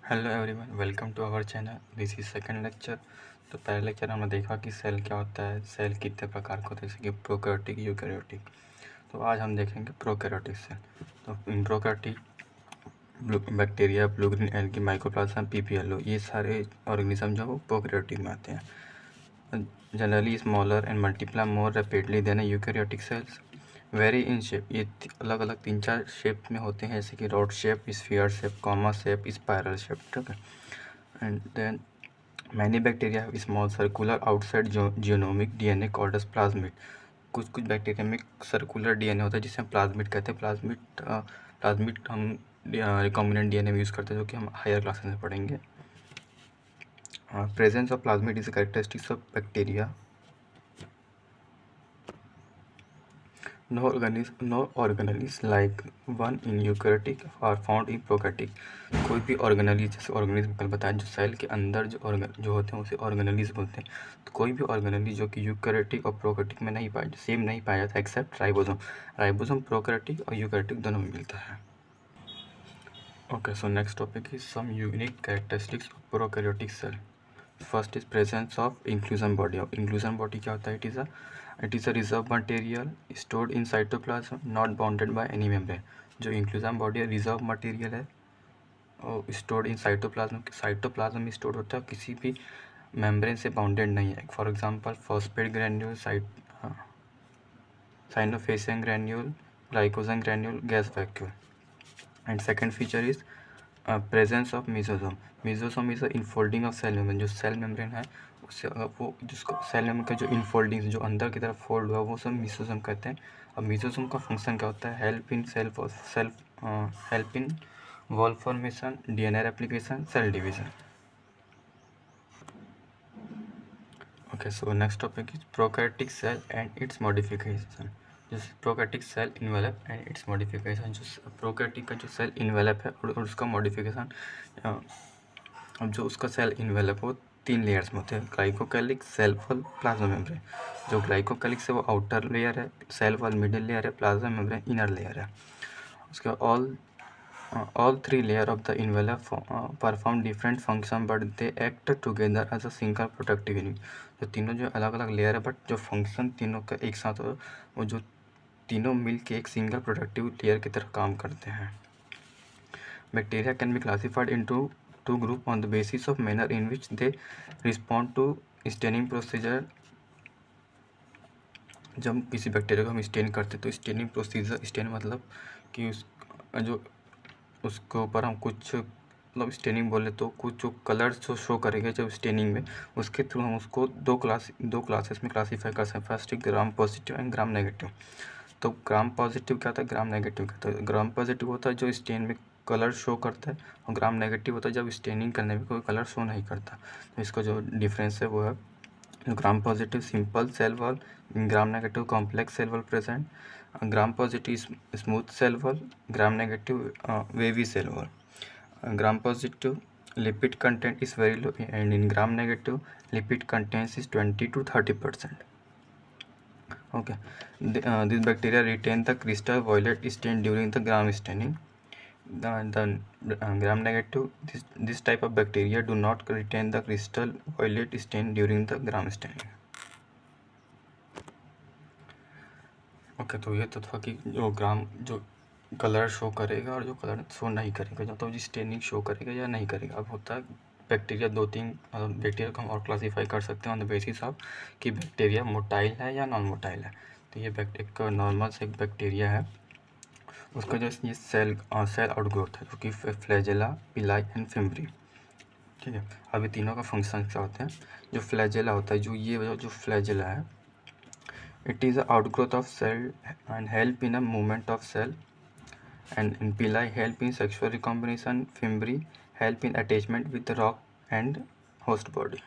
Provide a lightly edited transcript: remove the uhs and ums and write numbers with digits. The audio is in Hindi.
Hello everyone, welcome to our channel. This is second lecture. तो पहले लेक्चर हमने देखा कि सेल क्या होता है, सेल कितने प्रकार के होते हैं, जैसे कि प्रोकैरियोटिक, यूकैरियोटिक। तो आज हम देखेंगे प्रोकैरियोटिक सेल। तो इन prokaryotic bacteria, blue green algae, mycoplasm, PPLO, ये सारे ऑर्गेनिज्म जो वो प्रोकैरियोटिक में आते हैं। Generally smaller and multiply more rapidly than eukaryotic cells. Vary in shape, ये अलग अलग 3-4 शेप में होते हैं, जैसे कि rod shape, sphere shape, comma shape, spiral shape. ठीक है। And then many bacteria have small circular outside genomic DNA called as plasmid. कुछ बैक्टीरिया में सर्कुलर डीएनए होता है जिसे हम प्लाज्मिड कहते हैं। प्लाज्मिड हम रिकॉम्बिनेंट डीएनए में यूज़ करते हैं, जो कि हम हायर क्लासेस में पढ़ेंगे। Presence of plasmid is characteristics of bacteria. No organelles like one in eukaryotic are found in prokaryotic। कोई भी ऑर्गेनली, जैसे ऑर्गेनिज्म कल बताया, जो सेल के अंदर जो होते हैं उसे ऑर्गेनलीज बोलते हैं। तो कोई भी ऑर्गेनली जो कि यूकैरियोटिक और प्रोकैरियोटिक में नहीं पाया, सेम नहीं पाया जाता, एक्सेप्ट राइबोसोम। राइबोसोम प्रोकैरियोटिक और यूकैरियोटिक दोनों में मिलता है। Okay, so next topic is some unique characteristics of prokaryotic cell. First is presence of inclusion body. Inclusion body क्या होता है? It is a reserve material stored in cytoplasm not bounded by any membrane. जो इंक्लूजन बॉडी रिजर्व मटेरियल है और स्टोर्ड इन साइटोप्लाज्म। साइटोप्लाज्म में स्टोर्ड होता है, किसी भी मेम्ब्रेन से बाउंडेड नहीं है। For example phosphate granule, cyanophycean granule, glycogen granule, gas vacuole. And second feature is presence of mesosome. Mesosome is the infolding of cell membrane. जो सेल मेम्ब्रेन है उससे वो जिसको सेल मेम्ब्रेन का जो इनफोल्डिंग, जो अंदर की तरफ फोल्ड हुआ, वो सब मेसोसोम कहते हैं। अब मेसोसोम का फंक्शन क्या होता है? Help in wall formation, DNA replication, cell division. Okay, so next topic is prokaryotic cell and its modification. जैसे prokaryotic cell envelope and its modification. जो प्रोकैरियोटिक का जो सेल इन्वेलप है और उसका मॉडिफिकेशन। अब जो उसका सेल इन्वेलप हो 3 लेयर्स में होते हैं, glycocalyx, cell wall, plasma membrane. जो ग्लाइकोकैलिक्स है वो आउटर लेयर है, सेल वॉल मिडिल लेयर है, प्लाज्मा मेम्ब्रेन इनर लेयर है। उसके all 3 layer of the envelope perform different function but they act together as a single protective unit। जो तीनों जो अलग अलग लेयर है, बट जो फंक्शन तीनों का एक साथ हो, वो जो तीनों मिल के एक सिंगल प्रोटेक्टिव लेयर की तरह काम करते हैं। Bacteria can be classified into 2 group on the basis of manner in which they respond to staining procedure. जब किसी बैक्टीरिया को हम स्टेन करते तो स्टेनिंग प्रोसीजर, स्टेन मतलब कि उसके ऊपर हम कुछ मतलब स्टेनिंग बोले तो कुछ जो कलर्स जो शो करेंगे जब स्टेनिंग में, उसके थ्रू हम उसको दो क्लासेस में क्लासीफाई कर सकते हैं। First gram positive and gram negative. तो ग्राम पॉजिटिव क्या होता है, ग्राम नेगेटिव क्या होता है? ग्राम पॉजिटिव होता है जो स्टेन में कलर शो करता है, और ग्राम नेगेटिव होता है जब स्टेनिंग करने में कोई कलर शो नहीं करता। तो इसका जो डिफरेंस है वो है, gram positive simple cell wall, gram negative complex cell wall present. Gram positive smooth cell wall, gram negative wavy cell wall. gram positive lipid content is very low, and in gram negative lipid content is 20 to 30%. Okay, this bacteria retain the crystal violet stain during the gram staining. The gram negative, this type of bacteria do not retain the crystal violet stain during the gram staining. Okay, तो ये तो था कि जो कलर शो करेगा और जो कलर शो नहीं करेगा, तो स्टेनिंग शो करेगा या नहीं करेगा। अब होता है बैक्टीरिया 2-3 बैक्टीरिया को हम और क्लासीफाई कर सकते हैं ऑन द बेसिस ऑफ कि बैक्टीरिया मोटाइल है या नॉन मोटाइल है। तो ये एक नॉर्मल से एक बैक्टीरिया है, उसका जो ये सेल आउटग्रोथ है, जो कि फ्लैजेला, पिलाई एंड फिम्ब्री। ठीक है। अभी तीनों का फंक्शन क्या होते हैं? जो फ्लैजेला होता है, जो फ्लैजेला है, it is a outgrowth of cell and help in a movement of cell, and in pili help in sexual recombination, fimbri help in attachment with the rock and host body.